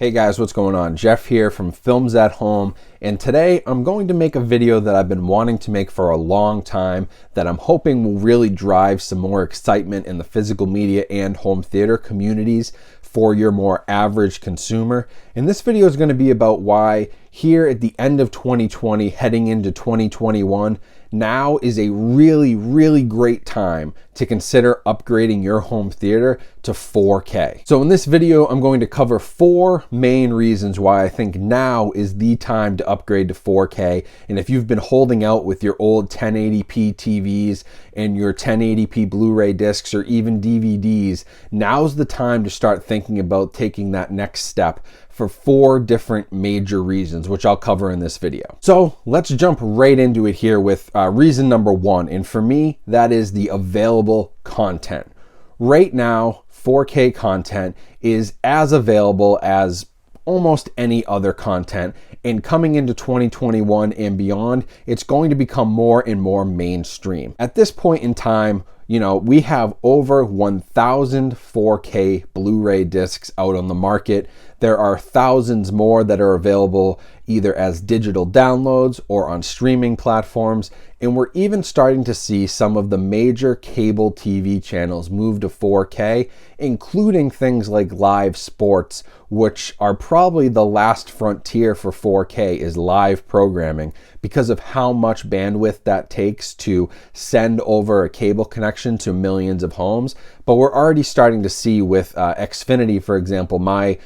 Hey guys, what's going on? Jeff here from Films at Home, and today I'm going to make a video that I've been wanting to make for a long time that I'm hoping will really drive some more excitement in the physical media and home theater communities for your more average consumer. And this video is going to be about why here at the end of 2020, heading into 2021, now is a really great time to consider upgrading your home theater to 4K. So in this video, I'm going to cover 4 main reasons why I think now is the time to upgrade to 4K. And if you've been holding out with your old 1080p TVs and your 1080p Blu-ray discs or even DVDs, now's the time to start thinking about taking that next step for 4 different major reasons, which I'll cover in this video. So let's jump right into it here with reason number 1. And for me, that is the available content. Right now, 4K content is as available as almost any other content. And coming into 2021 and beyond, it's going to become more and more mainstream. At this point in time, we have over 1,000 4K Blu-ray discs out on the market. There are thousands more that are available either as digital downloads or on streaming platforms. And we're even starting to see some of the major cable TV channels move to 4K, including things like live sports, which are probably the last frontier for 4K is live programming because of how much bandwidth that takes to send over a cable connection to millions of homes. But we're already starting to see with Xfinity, for example, my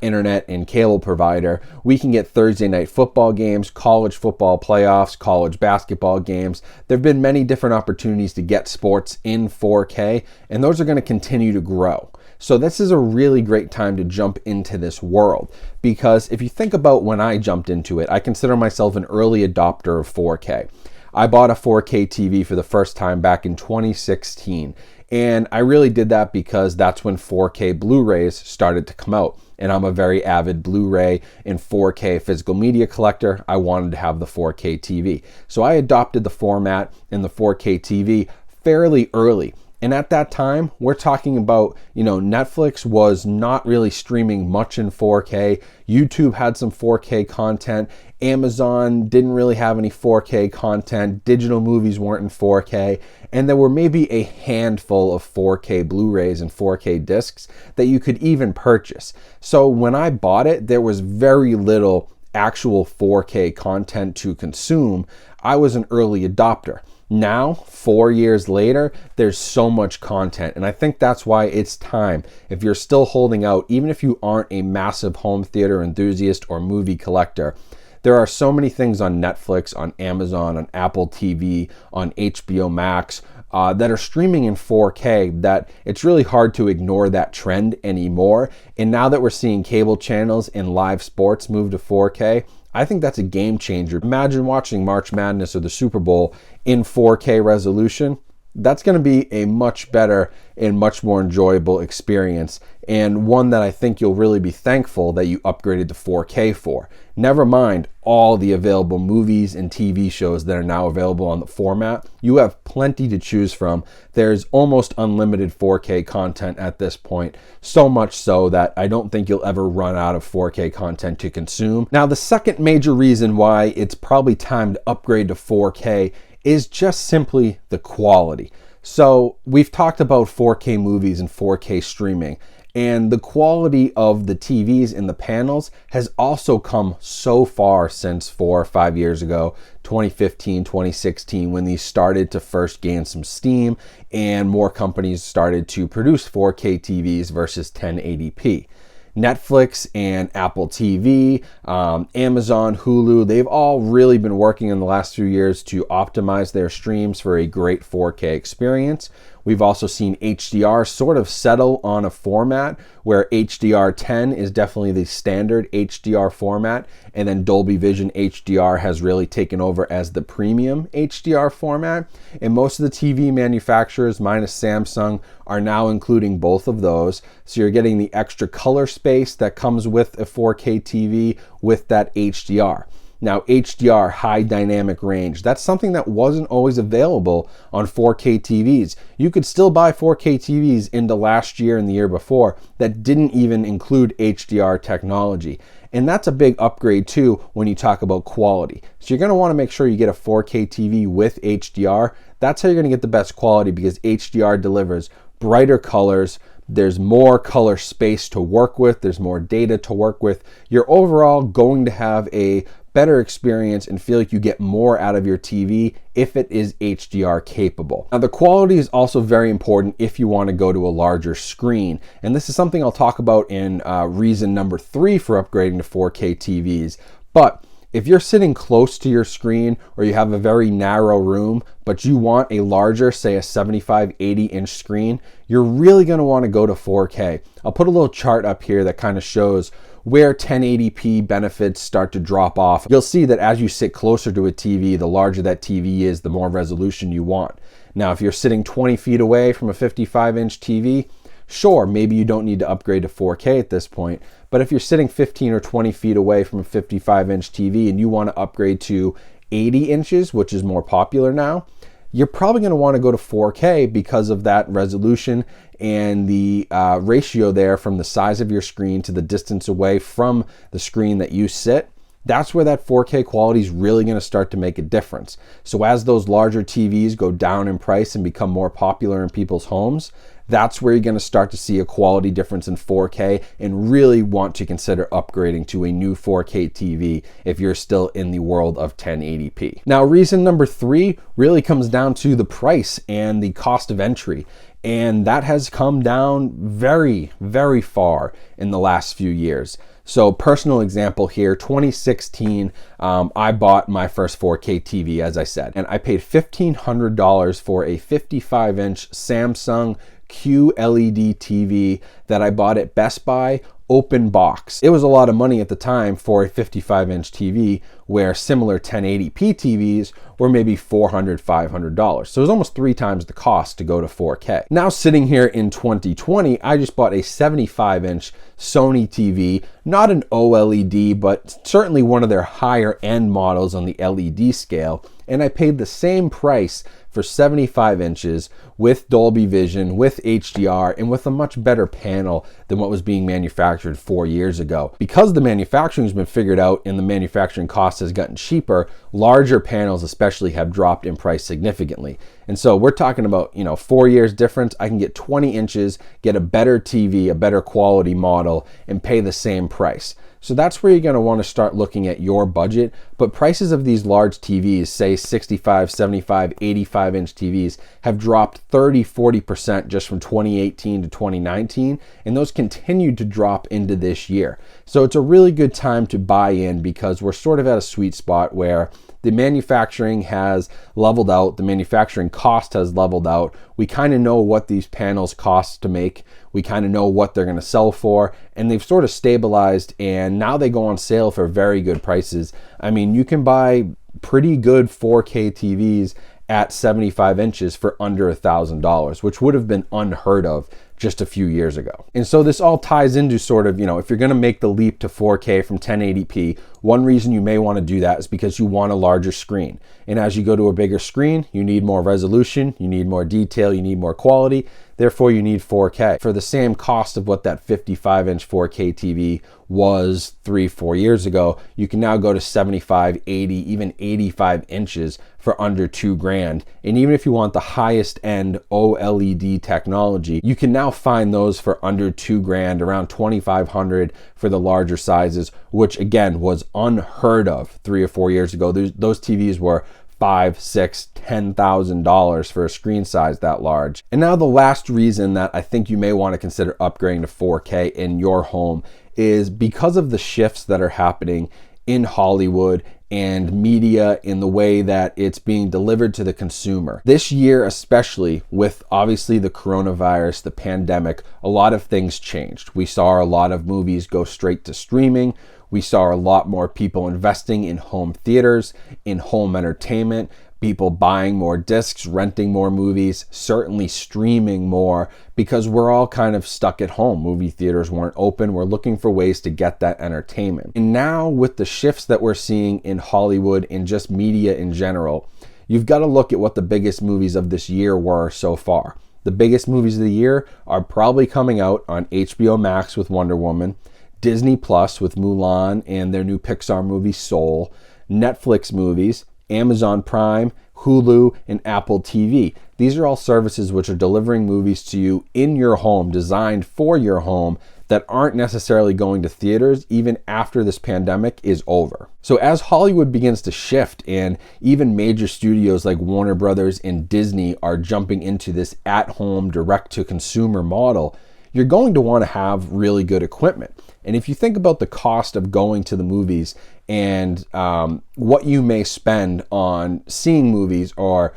internet and cable provider, we can get Thursday night football games, college football playoffs, college basketball games. There have been many different opportunities to get sports in 4K, and those are going to continue to grow. So this is a really great time to jump into this world, because if you think about when I jumped into it, I consider myself an early adopter of 4K. I bought a 4K TV for the first time back in 2016, and I really did that because that's when 4K Blu-rays started to come out. And I'm a very avid Blu-ray and 4K physical media collector. I wanted to have the 4K TV. So I adopted the format in the 4K TV fairly early. And at that time, we're talking about, Netflix was not really streaming much in 4K. YouTube had some 4K content. Amazon didn't really have any 4K content. Digital movies weren't in 4K. And there were maybe a handful of 4K Blu-rays and 4K discs that you could even purchase. So when I bought it, there was very little actual 4K content to consume. I was an early adopter. Now, 4 years later, there's so much content. And I think that's why it's time, if you're still holding out, even if you aren't a massive home theater enthusiast or movie collector, there are so many things on Netflix, on Amazon, on Apple TV, on HBO Max that are streaming in 4K that it's really hard to ignore that trend anymore. And now that we're seeing cable channels and live sports move to 4K, I think that's a game changer. Imagine watching March Madness or the Super Bowl in 4K resolution. That's going to be a much better and much more enjoyable experience, and one that I think you'll really be thankful that you upgraded to 4K for. Never mind all the available movies and TV shows that are now available on the format. You have plenty to choose from. There's almost unlimited 4K content at this point, so much so that I don't think you'll ever run out of 4K content to consume. Now, the second major reason why it's probably time to upgrade to 4K is just simply the quality. So we've talked about 4K movies and 4K streaming, and the quality of the TVs and the panels has also come so far since 4 or 5 years ago, 2015, 2016, when these started to first gain some steam and more companies started to produce 4K TVs versus 1080p. Netflix and Apple TV, Amazon, Hulu, they've all really been working in the last few years to optimize their streams for a great 4K experience. We've also seen HDR sort of settle on a format where HDR10 is definitely the standard HDR format, and then Dolby Vision HDR has really taken over as the premium HDR format. And most of the TV manufacturers, minus Samsung, are now including both of those. So you're getting the extra color space that comes with a 4K TV with that HDR. Now, HDR, high dynamic range, that's something that wasn't always available on 4K TVs. You could still buy 4K TVs into last year and the year before that didn't even include HDR technology. And that's a big upgrade too when you talk about quality. So you're going to want to make sure you get a 4K TV with HDR. That's how you're going to get the best quality, because HDR delivers brighter colors. There's more color space to work with. There's more data to work with. You're overall going to have a better experience and feel like you get more out of your TV if it is HDR capable. Now, the quality is also very important if you want to go to a larger screen. And this is something I'll talk about in reason number 3 for upgrading to 4K TVs. But if you're sitting close to your screen, or you have a very narrow room, but you want a larger, say a 75, 80-inch screen, you're really going to want to go to 4K. I'll put a little chart up here that kind of shows where 1080p benefits start to drop off. You'll see that as you sit closer to a TV, the larger that TV is, the more resolution you want. Now, if you're sitting 20 feet away from a 55-inch TV, sure, maybe you don't need to upgrade to 4K at this point, but if you're sitting 15 or 20 feet away from a 55-inch TV and you want to upgrade to 80 inches, which is more popular now, you're probably going to want to go to 4K because of that resolution and the ratio there from the size of your screen to the distance away from the screen that you sit. That's where that 4K quality is really going to start to make a difference. So as those larger TVs go down in price and become more popular in people's homes, that's where you're going to start to see a quality difference in 4K and really want to consider upgrading to a new 4K TV if you're still in the world of 1080p. Now, reason number 3 really comes down to the price and the cost of entry. And that has come down very, very far in the last few years. So personal example here, 2016, I bought my first 4K TV, as I said, and I paid $1,500 for a 55-inch Samsung QLED TV that I bought at Best Buy, open box. It was a lot of money at the time for a 55-inch TV, where similar 1080p TVs were maybe $400, $500. So it was almost 3 times the cost to go to 4K. Now, sitting here in 2020, I just bought a 75-inch Sony TV, not an OLED, but certainly one of their higher end models on the LED scale. And I paid the same price for 75 inches with Dolby Vision, with HDR, and with a much better panel than what was being manufactured 4 years ago. Because the manufacturing has been figured out and the manufacturing cost has gotten cheaper, larger panels especially have dropped in price significantly. And so we're talking about, 4 years difference. I can get 20 inches, get a better TV, a better quality model, and pay the same price. So that's where you're going to want to start looking at your budget. But prices of these large TVs, say 65, 75, 85-inch TVs, have dropped 30, 40% just from 2018 to 2019. And those continued to drop into this year. So it's a really good time to buy in, because we're sort of at a sweet spot where the manufacturing has leveled out, the manufacturing cost has leveled out. We kind of know what these panels cost to make. We kind of know what they're going to sell for, and they've sort of stabilized, and now they go on sale for very good prices. I mean, you can buy pretty good 4K TVs at 75 inches for under $1,000, which would have been unheard of just a few years ago. And so this all ties into sort of, if you're going to make the leap to 4K from 1080p, one reason you may want to do that is because you want a larger screen. And as you go to a bigger screen, you need more resolution, you need more detail, you need more quality. Therefore, you need 4K. For the same cost of what that 55-inch 4K TV was 3-4 years ago, you can now go to 75, 80, even 85 inches for under $2,000. And even if you want the highest end OLED technology, you can now find those for under $2,000, around $2,500 for the larger sizes, which again was unheard of 3 or 4 years ago. Those TVs were $5,000, $6,000, $10,000 for a screen size that large. And now the last reason that I think you may want to consider upgrading to 4K in your home is because of the shifts that are happening in Hollywood and media in the way that it's being delivered to the consumer. This year, especially with obviously the coronavirus, the pandemic, a lot of things changed. We saw a lot of movies go straight to streaming. We saw a lot more people investing in home theaters, in home entertainment, people buying more discs, renting more movies, certainly streaming more, because we're all kind of stuck at home. Movie theaters weren't open. We're looking for ways to get that entertainment. And now with the shifts that we're seeing in Hollywood and just media in general, you've got to look at what the biggest movies of this year were so far. The biggest movies of the year are probably coming out on HBO Max with Wonder Woman, Disney Plus with Mulan and their new Pixar movie Soul, Netflix movies, Amazon Prime, Hulu, and Apple TV. These are all services which are delivering movies to you in your home, designed for your home, that aren't necessarily going to theaters even after this pandemic is over. So as Hollywood begins to shift and even major studios like Warner Brothers and Disney are jumping into this at-home direct-to-consumer model, you're going to want to have really good equipment. And if you think about the cost of going to the movies and what you may spend on seeing movies or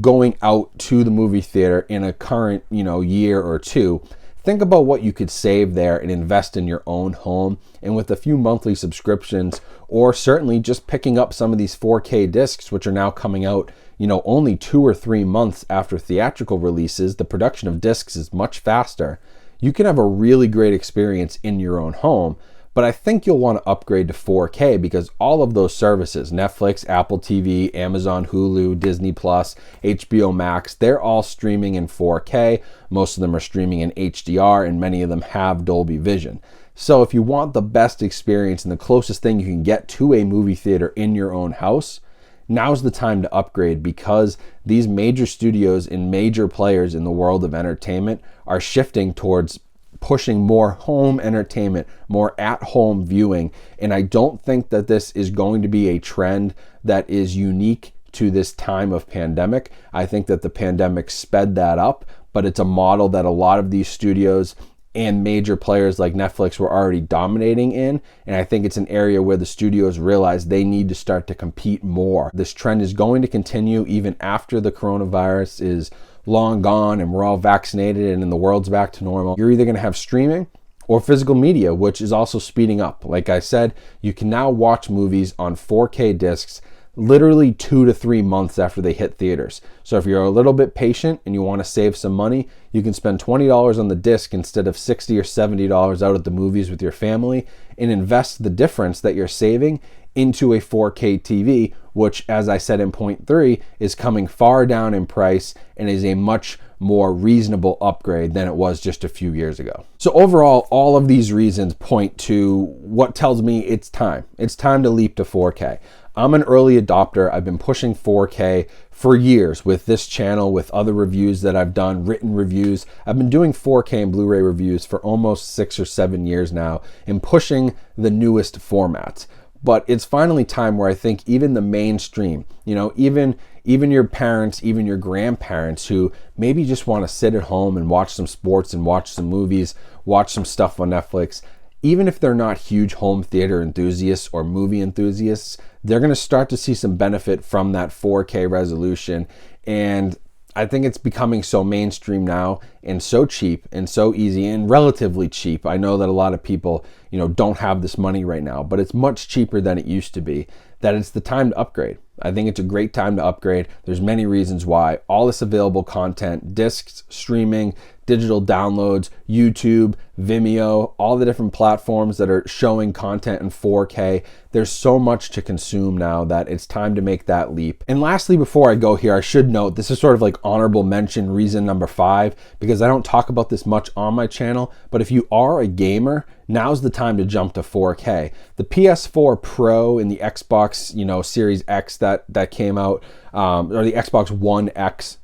going out to the movie theater in a current year or two, think about what you could save there and invest in your own home. And with a few monthly subscriptions, or certainly just picking up some of these 4K discs, which are now coming out only 2 or 3 months after theatrical releases, the production of discs is much faster. You can have a really great experience in your own home, but I think you'll want to upgrade to 4K because all of those services, Netflix, Apple TV, Amazon, Hulu, Disney Plus, HBO Max, they're all streaming in 4K. Most of them are streaming in HDR, and many of them have Dolby Vision. So if you want the best experience and the closest thing you can get to a movie theater in your own house, now's the time to upgrade, because these major studios and major players in the world of entertainment are shifting towards pushing more home entertainment, more at-home viewing. And I don't think that this is going to be a trend that is unique to this time of pandemic. I think that the pandemic sped that up, but it's a model that a lot of these studios and major players like Netflix were already dominating in. And I think it's an area where the studios realize they need to start to compete more. This trend is going to continue even after the coronavirus is long gone and we're all vaccinated and the world's back to normal. You're either going to have streaming or physical media, which is also speeding up. Like I said, you can now watch movies on 4K discs literally 2 to 3 months after they hit theaters. So if you're a little bit patient and you want to save some money, you can spend $20 on the disc instead of $60 or $70 out at the movies with your family, and invest the difference that you're saving into a 4K TV, which, as I said in point 3, is coming far down in price and is a much more reasonable upgrade than it was just a few years ago. So overall, all of these reasons point to what tells me it's time. It's time to leap to 4K. I'm an early adopter. I've been pushing 4K for years with this channel, with other reviews that I've done, written reviews. I've been doing 4K and Blu-ray reviews for almost 6 or 7 years now and pushing the newest formats. But it's finally time where I think even the mainstream, even your parents, even your grandparents who maybe just want to sit at home and watch some sports and watch some movies, watch some stuff on Netflix, even if they're not huge home theater enthusiasts or movie enthusiasts, they're going to start to see some benefit from that 4K resolution. And I think it's becoming so mainstream now and so cheap and so easy and relatively cheap. I know that a lot of people, don't have this money right now, but it's much cheaper than it used to be, that it's the time to upgrade. I think it's a great time to upgrade. There's many reasons why. All this available content, discs, streaming, digital downloads, YouTube, Vimeo, all the different platforms that are showing content in 4K. There's so much to consume now that it's time to make that leap. And lastly, before I go here, I should note this is sort of like honorable mention reason number 5, because I don't talk about this much on my channel, but if you are a gamer, now's the time to jump to 4K. The PS4 Pro and the Xbox, Series X that came out, or the Xbox One X,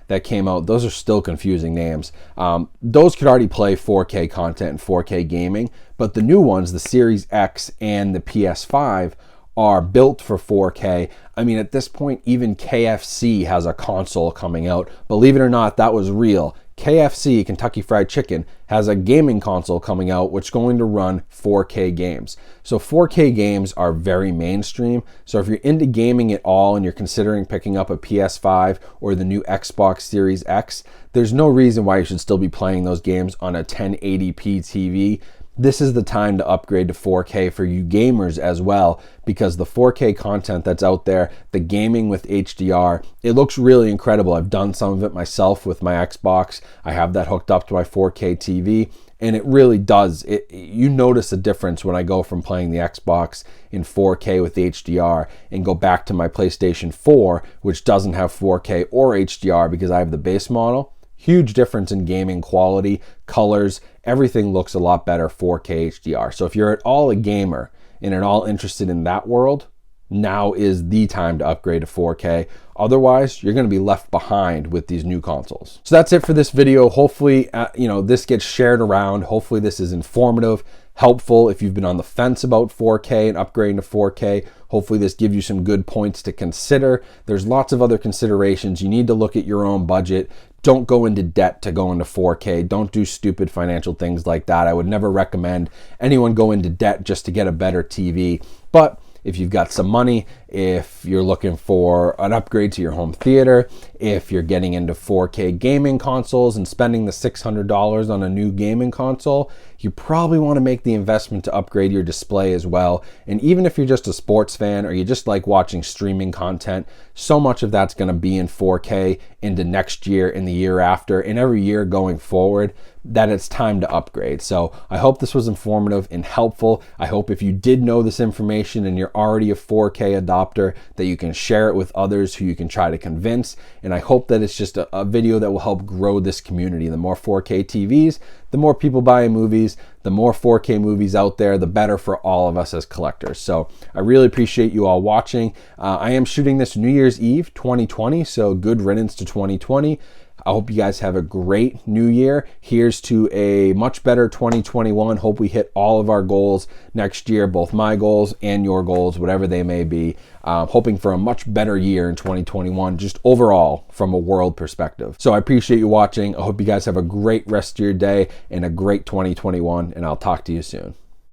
that came out, those are still confusing names. Those could already play 4K content and 4K gaming, but the new ones, the Series X and the PS5, are built for 4K. I mean, at this point, even KFC has a console coming out. Believe it or not, that was real. KFC, Kentucky Fried Chicken, has a gaming console coming out which is going to run 4K games. So 4K games are very mainstream. So if you're into gaming at all and you're considering picking up a PS5 or the new Xbox Series X, there's no reason why you should still be playing those games on a 1080p TV. this is the time to upgrade to 4K for you gamers as well, because the 4K content that's out there, the gaming with HDR, it looks really incredible. I've done some of it myself with my Xbox. I have that hooked up to my 4K TV, and it really does. You notice a difference when I go from playing the Xbox in 4K with HDR and go back to my PlayStation 4, which doesn't have 4K or HDR because I have the base model. Huge difference in gaming quality, colors, everything looks a lot better 4K HDR. So if you're at all a gamer and at all interested in that world, now is the time to upgrade to 4K. Otherwise, you're going to be left behind with these new consoles. So that's it for this video. Hopefully, this gets shared around. Hopefully this is informative, helpful if you've been on the fence about 4K and upgrading to 4K. Hopefully this gives you some good points to consider. There's lots of other considerations. You need to look at your own budget. Don't go into debt to go into 4K. Don't do stupid financial things like that. I would never recommend anyone go into debt just to get a better TV. But if you've got some money, if you're looking for an upgrade to your home theater, if you're getting into 4K gaming consoles and spending the $600 on a new gaming console, you probably want to make the investment to upgrade your display as well. And even if you're just a sports fan or you just like watching streaming content, so much of that's going to be in 4K into next year and the year after and every year going forward, that it's time to upgrade. So I hope this was informative and helpful. I hope if you did know this information and you're already a 4K adopter, that you can share it with others who you can try to convince. And I hope that it's just a video that will help grow this community. The more 4K TVs, the more people buying movies, the more 4K movies out there, the better for all of us as collectors. So I really appreciate you all watching. I am shooting this New Year's Eve 2020, so good riddance to 2020. I hope you guys have a great new year. Here's to a much better 2021. Hope we hit all of our goals next year, both my goals and your goals, whatever they may be. Hoping for a much better year in 2021, just overall from a world perspective. So I appreciate you watching. I hope you guys have a great rest of your day and a great 2021, and I'll talk to you soon.